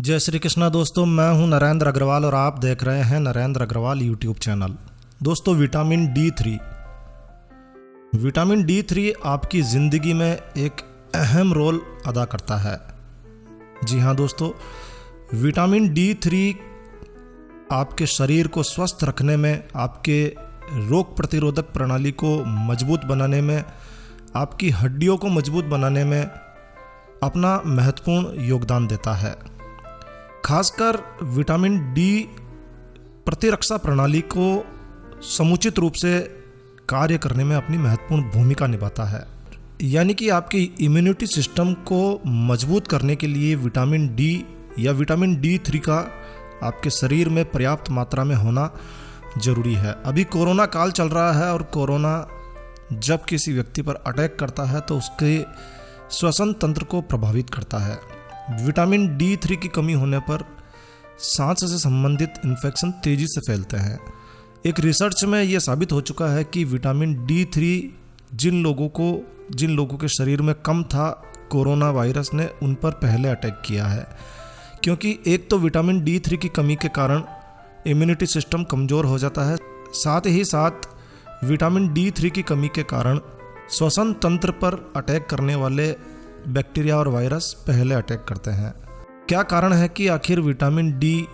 जय श्री कृष्णा दोस्तों, मैं हूं नरेंद्र अग्रवाल और आप देख रहे हैं नरेंद्र अग्रवाल यूट्यूब चैनल। दोस्तों, विटामिन डी3 आपकी ज़िंदगी में एक अहम रोल अदा करता है। जी हाँ दोस्तों, विटामिन डी3 आपके शरीर को स्वस्थ रखने में, आपके रोग प्रतिरोधक प्रणाली को मजबूत बनाने में, आपकी हड्डियों को मजबूत बनाने में अपना महत्वपूर्ण योगदान देता है। खासकर विटामिन डी प्रतिरक्षा प्रणाली को समुचित रूप से कार्य करने में अपनी महत्वपूर्ण भूमिका निभाता है। यानी कि आपकी इम्यूनिटी सिस्टम को मजबूत करने के लिए विटामिन डी या विटामिन डी3 का आपके शरीर में पर्याप्त मात्रा में होना जरूरी है। अभी कोरोना काल चल रहा है और कोरोना जब किसी व्यक्ति पर अटैक करता है तो उसके श्वसन तंत्र को प्रभावित करता है। विटामिन डी3 की कमी होने पर सांस से संबंधित इन्फेक्शन तेजी से फैलते हैं। एक रिसर्च में यह साबित हो चुका है कि विटामिन डी3 जिन लोगों के शरीर में कम था, कोरोना वायरस ने उन पर पहले अटैक किया है। क्योंकि एक तो विटामिन डी3 की कमी के कारण इम्यूनिटी सिस्टम कमज़ोर हो जाता है, साथ ही साथ विटामिन डी3 की कमी के कारण श्वसन तंत्र पर अटैक करने वाले बैक्टीरिया और वायरस पहले अटैक करते हैं। क्या कारण है कि आखिर विटामिन डी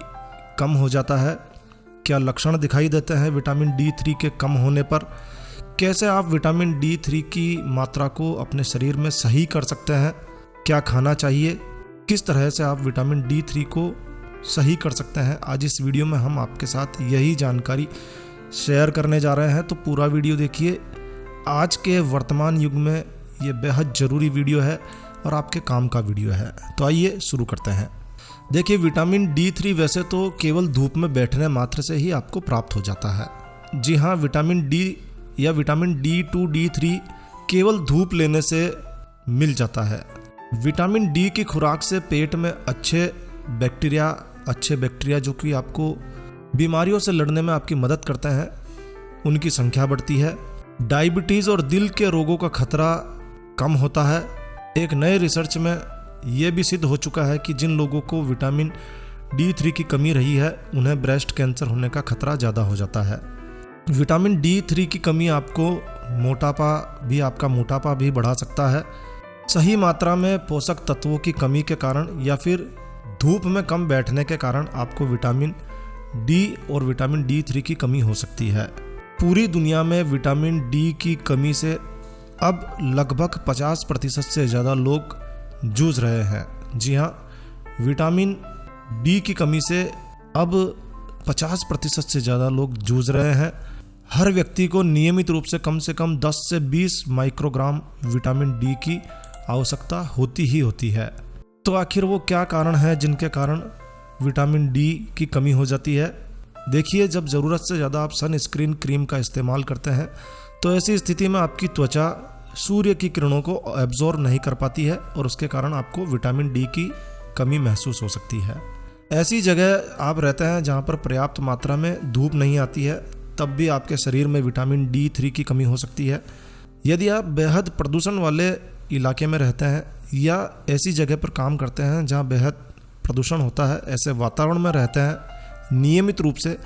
कम हो जाता है? क्या लक्षण दिखाई देते हैं विटामिन डी3 के कम होने पर? कैसे आप विटामिन डी3 की मात्रा को अपने शरीर में सही कर सकते हैं? क्या खाना चाहिए? किस तरह से आप विटामिन डी3 को सही कर सकते हैं? आज इस वीडियो में हम आपके साथ यही जानकारी शेयर करने जा रहे हैं, तो पूरा वीडियो देखिए। आज के वर्तमान युग में ये बेहद ज़रूरी वीडियो है और आपके काम का वीडियो है। तो आइए शुरू करते हैं। देखिए, विटामिन डी3 वैसे तो केवल धूप में बैठने मात्र से ही आपको प्राप्त हो जाता है। जी हाँ, विटामिन डी या विटामिन डी2, डी3 केवल धूप लेने से मिल जाता है। विटामिन डी की खुराक से पेट में अच्छे बैक्टीरिया जो कि आपको बीमारियों से लड़ने में आपकी मदद करते हैं, उनकी संख्या बढ़ती है। डायबिटीज़ और दिल के रोगों का खतरा कम होता है। एक नए रिसर्च में यह भी सिद्ध हो चुका है कि जिन लोगों को विटामिन डी3 की कमी रही है, उन्हें ब्रेस्ट कैंसर होने का खतरा ज़्यादा हो जाता है। विटामिन डी3 की कमी आपका मोटापा भी बढ़ा सकता है। सही मात्रा में पोषक तत्वों की कमी के कारण या फिर धूप में कम बैठने के कारण आपको विटामिन डी और विटामिन डी3 की कमी हो सकती है। पूरी दुनिया में विटामिन डी की कमी से अब लगभग 50% से ज़्यादा लोग जूझ रहे हैं। जी हाँ, विटामिन डी की कमी से अब 50% से ज़्यादा लोग जूझ रहे हैं। हर व्यक्ति को नियमित रूप से कम 10 से 20 माइक्रोग्राम विटामिन डी की आवश्यकता होती ही होती है। तो आखिर वो क्या कारण है जिनके कारण विटामिन डी की कमी हो जाती है? देखिए, जब ज़रूरत से ज़्यादा आप सनस्क्रीन क्रीम का इस्तेमाल करते हैं तो ऐसी स्थिति में आपकी त्वचा सूर्य की किरणों को एब्जॉर्ब नहीं कर पाती है और उसके कारण आपको विटामिन डी की कमी महसूस हो सकती है। ऐसी जगह आप रहते हैं जहां पर पर्याप्त मात्रा में धूप नहीं आती है, तब भी आपके शरीर में विटामिन डी3 की कमी हो सकती है। यदि आप बेहद प्रदूषण वाले इलाके में रहते हैं या ऐसी जगह पर काम करते हैं जहाँ बेहद प्रदूषण होता है, ऐसे वातावरण में रहते हैं नियमित रूप से,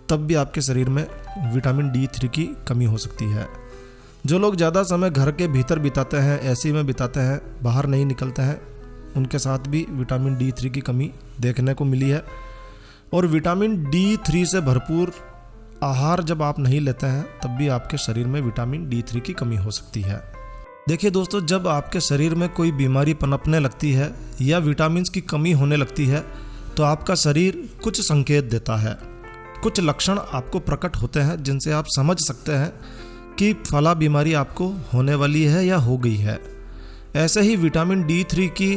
तब भी आपके शरीर में विटामिन डी3 की कमी हो सकती है। जो लोग ज़्यादा समय घर के भीतर बिताते हैं, एसी में बिताते हैं, बाहर नहीं निकलते हैं, उनके साथ भी विटामिन डी3 की कमी देखने को मिली है। और विटामिन डी3 से भरपूर आहार जब आप नहीं लेते हैं, तब भी आपके शरीर में विटामिन डी3 की कमी हो सकती है। देखिए दोस्तों, जब आपके शरीर में कोई बीमारी पनपने लगती है या विटामिन की कमी होने लगती है तो आपका शरीर कुछ संकेत देता है, कुछ लक्षण आपको प्रकट होते हैं जिनसे आप समझ सकते हैं कि फला बीमारी आपको होने वाली है या हो गई है। ऐसे ही विटामिन डी3 की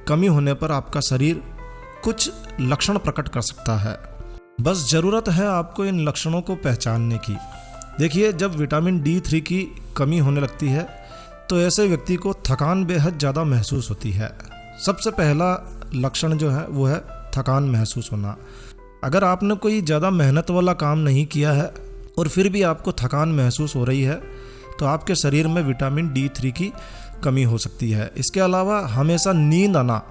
कमी होने पर आपका शरीर कुछ लक्षण प्रकट कर सकता है। बस ज़रूरत है आपको इन लक्षणों को पहचानने की। देखिए, जब विटामिन डी3 की कमी होने लगती है तो ऐसे व्यक्ति को थकान बेहद ज़्यादा महसूस होती है। सबसे पहला लक्षण जो है वो है थकान महसूस होना। अगर आपने कोई ज़्यादा मेहनत वाला काम नहीं किया है और फिर भी आपको थकान महसूस हो रही है तो आपके शरीर में विटामिन डी3 की कमी हो सकती है। इसके अलावा हमेशा नींद आना,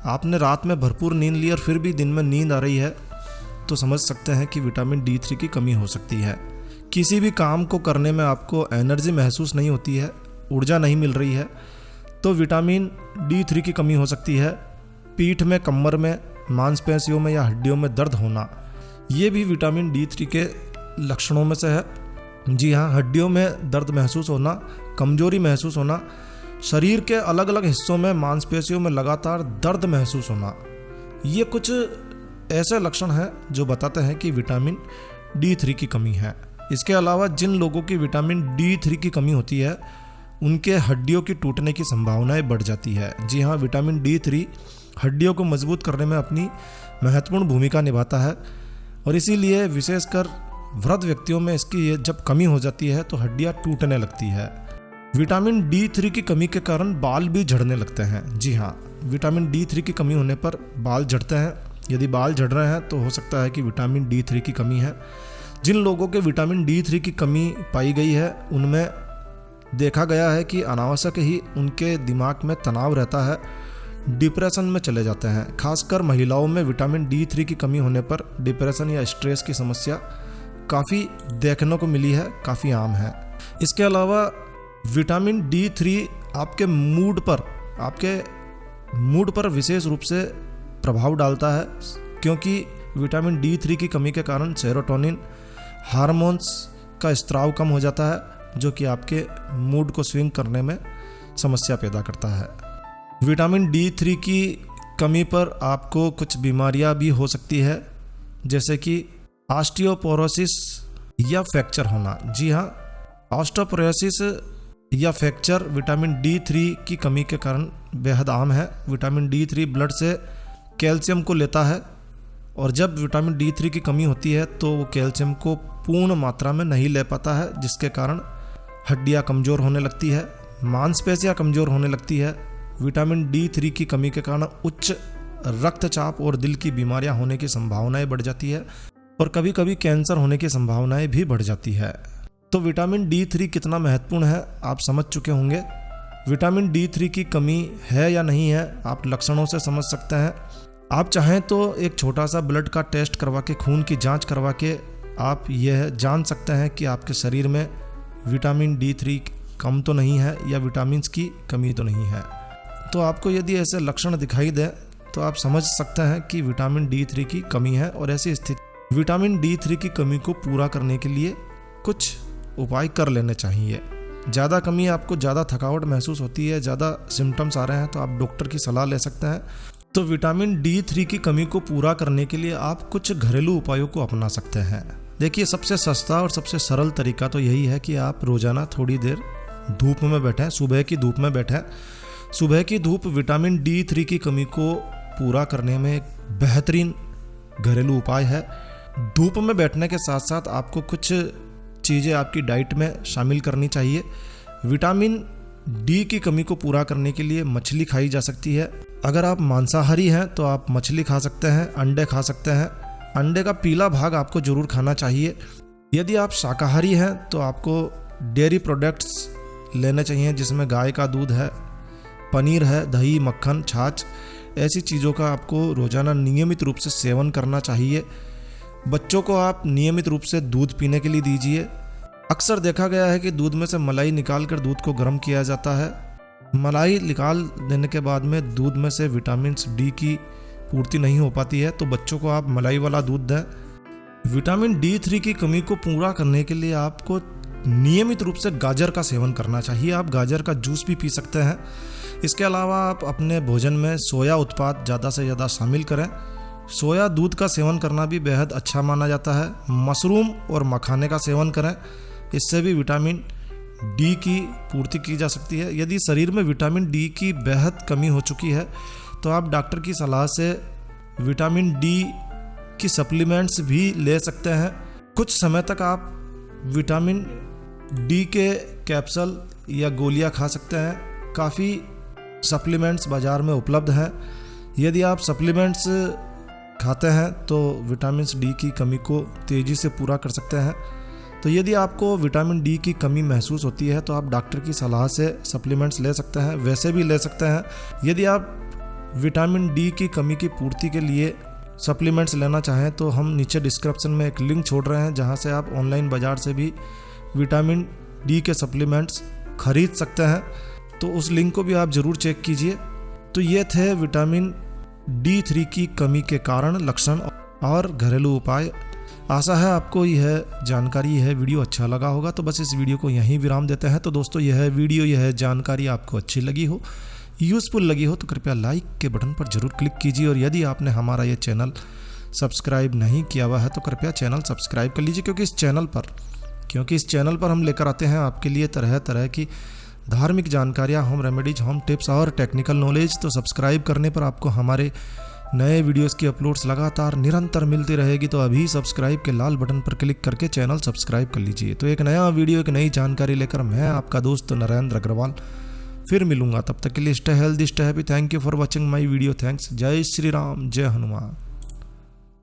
आपने रात में भरपूर नींद ली और फिर भी दिन में नींद आ रही है तो समझ सकते हैं कि विटामिन D3 की कमी हो सकती है। किसी भी काम को करने में आपको एनर्जी महसूस नहीं होती है, ऊर्जा नहीं मिल रही है, तो विटामिन D3 की कमी हो सकती है। पीठ में, कमर में, मांसपेशियों में या हड्डियों में दर्द होना, ये भी विटामिन D3 के लक्षणों में से है। जी हाँ, हड्डियों में दर्द महसूस होना, कमजोरी महसूस होना, शरीर के अलग अलग हिस्सों में, मांसपेशियों में लगातार दर्द महसूस होना, ये कुछ ऐसे लक्षण हैं जो बताते हैं कि विटामिन D3 की कमी है। इसके अलावा जिन लोगों की विटामिन D3 की कमी होती है उनके हड्डियों की टूटने की संभावनाएं बढ़ जाती है। जी हाँ, विटामिन D3 हड्डियों को मजबूत करने में अपनी महत्वपूर्ण भूमिका निभाता है और इसीलिए विशेषकर वृद्ध व्यक्तियों में इसकी जब कमी हो जाती है तो हड्डियां टूटने लगती है। विटामिन D3 की कमी के कारण बाल भी झड़ने लगते हैं। जी हाँ, विटामिन D3 की कमी होने पर बाल झड़ते हैं। यदि बाल झड़ रहे हैं तो हो सकता है कि विटामिन D3 की कमी है। जिन लोगों के विटामिन D3 की कमी पाई गई है उनमें देखा गया है कि अनावश्यक ही उनके दिमाग में तनाव रहता है, डिप्रेशन में चले जाते हैं। खासकर महिलाओं में विटामिन D3 की कमी होने पर डिप्रेशन या स्ट्रेस की समस्या काफ़ी देखने को मिली है, काफ़ी आम है। इसके अलावा विटामिन D3 आपके मूड पर विशेष रूप से प्रभाव डालता है, क्योंकि विटामिन D3 की कमी के कारण सेरोटोनिन हार्मोन्स का स्त्राव कम हो जाता है, जो कि आपके मूड को स्विंग करने में समस्या पैदा करता है। विटामिन D3 की कमी पर आपको कुछ बीमारियां भी हो सकती है, जैसे कि ऑस्टियोपोरोसिस या फ्रैक्चर होना। जी हाँ, ऑस्टियोपोरोसिस या फ्रैक्चर विटामिन D3 की कमी के कारण बेहद आम है। विटामिन D3 ब्लड से कैल्शियम को लेता है और जब विटामिन D3 की कमी होती है तो वो कैल्शियम को पूर्ण मात्रा में नहीं ले पाता है, जिसके कारण हड्डियां कमज़ोर होने लगती है, मांसपेशियां कमज़ोर होने लगती है। विटामिन D3 की कमी के कारण उच्च रक्तचाप और दिल की बीमारियां होने की संभावनाएं बढ़ जाती है और कभी कभी कैंसर होने की संभावनाएं भी बढ़ जाती है। तो विटामिन D3 कितना महत्वपूर्ण है आप समझ चुके होंगे। विटामिन D3 की कमी है या नहीं है आप लक्षणों से समझ सकते हैं। आप चाहें तो एक छोटा सा ब्लड का टेस्ट करवा के, खून की जांच करवा के आप यह जान सकते हैं कि आपके शरीर में विटामिन D3 कम तो नहीं है या विटामिन्स की कमी तो नहीं है। तो आपको यदि ऐसे लक्षण दिखाई दे तो आप समझ सकते हैं कि विटामिन D3 की कमी है और ऐसी स्थिति विटामिन D3 की कमी को पूरा करने के लिए कुछ उपाय कर लेने चाहिए। ज़्यादा कमी, आपको ज़्यादा थकावट महसूस होती है, ज़्यादा सिम्टम्स आ रहे हैं तो आप डॉक्टर की सलाह ले सकते हैं। तो विटामिन D3 की कमी को पूरा करने के लिए आप कुछ घरेलू उपायों को अपना सकते हैं। देखिए, सबसे सस्ता और सबसे सरल तरीका तो यही है कि आप रोज़ाना थोड़ी देर धूप में बैठें, सुबह की धूप में बैठें। सुबह की धूप विटामिन D3 की कमी को पूरा करने में एक बेहतरीन घरेलू उपाय है। धूप में बैठने के साथ साथ आपको कुछ चीज़ें आपकी डाइट में शामिल करनी चाहिए। विटामिन D की कमी को पूरा करने के लिए मछली खाई जा सकती है। अगर आप मांसाहारी हैं तो आप मछली खा सकते हैं, अंडे खा सकते हैं। अंडे का पीला भाग आपको ज़रूर खाना चाहिए। यदि आप शाकाहारी हैं तो आपको डेयरी प्रोडक्ट्स लेने चाहिए, जिसमें गाय का दूध है, पनीर है, दही, मक्खन, छाछ, ऐसी चीज़ों का आपको रोज़ाना नियमित रूप से सेवन करना चाहिए। बच्चों को आप नियमित रूप से दूध पीने के लिए दीजिए। अक्सर देखा गया है कि दूध में से मलाई निकालकर दूध को गर्म किया जाता है। मलाई निकाल देने के बाद में दूध में से विटामिन D की पूर्ति नहीं हो पाती है, तो बच्चों को आप मलाई वाला दूध दें। विटामिन D3 की कमी को पूरा करने के लिए आपको नियमित रूप से गाजर का सेवन करना चाहिए। आप गाजर का जूस भी पी सकते हैं। इसके अलावा आप अपने भोजन में सोया उत्पाद ज़्यादा से ज़्यादा शामिल करें। सोया दूध का सेवन करना भी बेहद अच्छा माना जाता है। मशरूम और मखाने का सेवन करें, इससे भी विटामिन D की पूर्ति की जा सकती है। यदि शरीर में विटामिन D की बेहद कमी हो चुकी है तो आप डॉक्टर की सलाह से विटामिन D की सप्लीमेंट्स भी ले सकते हैं। कुछ समय तक आप विटामिन D के कैप्सूल या गोलियां खा सकते हैं। काफ़ी सप्लीमेंट्स बाज़ार में उपलब्ध हैं। यदि आप सप्लीमेंट्स खाते हैं तो विटामिन D की कमी को तेज़ी से पूरा कर सकते हैं। तो यदि आपको विटामिन D की कमी महसूस होती है तो आप डॉक्टर की सलाह से सप्लीमेंट्स ले सकते हैं, वैसे भी ले सकते हैं। यदि आप विटामिन डी की कमी की पूर्ति के लिए सप्लीमेंट्स लेना चाहें तो हम नीचे डिस्क्रिप्शन में एक लिंक छोड़ रहे हैं, जहां से आप ऑनलाइन बाज़ार से भी विटामिन डी के सप्लीमेंट्स खरीद सकते हैं। तो उस लिंक को भी आप ज़रूर चेक कीजिए। तो ये थे विटामिन D3 की कमी के कारण, लक्षण और घरेलू उपाय। आशा है आपको यह जानकारी, यह वीडियो अच्छा लगा होगा। तो बस इस वीडियो को यहीं विराम देते हैं। तो दोस्तों, यह वीडियो, यह जानकारी आपको अच्छी लगी हो, यूज़फुल लगी हो तो कृपया लाइक के बटन पर जरूर क्लिक कीजिए। और यदि आपने हमारा ये चैनल सब्सक्राइब नहीं किया हुआ है तो कृपया चैनल सब्सक्राइब कर लीजिए, क्योंकि इस चैनल पर हम लेकर आते हैं आपके लिए तरह तरह की धार्मिक जानकारियाँ, होम रेमेडीज, होम टिप्स और टेक्निकल नॉलेज। तो सब्सक्राइब करने पर आपको हमारे नए वीडियोस की अपलोड्स लगातार निरंतर मिलती रहेगी। तो अभी सब्सक्राइब के लाल बटन पर क्लिक करके चैनल सब्सक्राइब कर लीजिए। तो एक नया वीडियो, एक नई जानकारी लेकर मैं आपका दोस्त नरेंद्र अग्रवाल फिर मिलूंगा। तब तक के लिए stay healthy, stay happy. Thank you for watching my video. Thanks. जय श्री राम, जय हनुमान।